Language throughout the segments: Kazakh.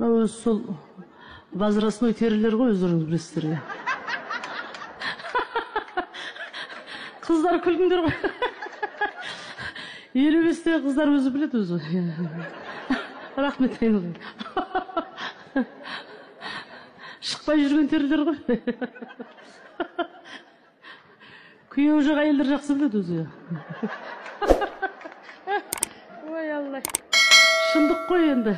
Өзі сол возрастной терілер ғой, өздеріңіз білесіздер. Қыздар күлгіңдер ғой. 55-те қыздар өзі біледі өзі. Рахмет айналайын. Шықпай жүрген терілер ғой. Күйеуі жоқ әйелдер жақсы біледі өзі. Ой, Аллай. Шындық қой енді.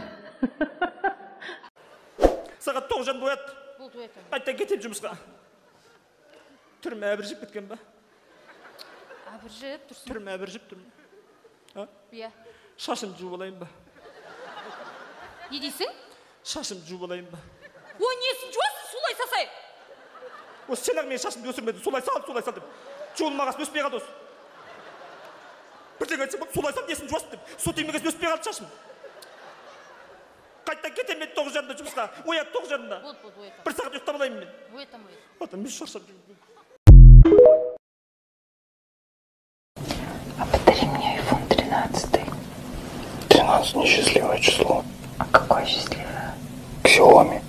Сағат 9 бояды. Болды өйтім. Қайттан кетем жұмысқа. Түрім әбіржіп кеткен ба? Әбіржіп тұрсын. Түрім әбіржіп тұрмын. Бия. Шашым жуып алайын ба? Не дейсің? Шашым жуып алайын ба? Ой, несін жуасың, солай сасай. Осы сен ақ мен шашымды өсірмедің, солай сал деп. Жуылмағасын өспей қалды осы. Бірден айтсам, солай сал, несін жуасың деп. Су тимегесін өспей қалды шашым. Қайттан кетем мен 9:30 жұмысқа. Оят 9:30. Болды, оятам. Бір сағат ұйықтап алайын мен. Оятам. Адам мен шаршап жүрмін. А подари мне iPhone 13. 13 несчастливое число. А какое счастливое? Xiaomi.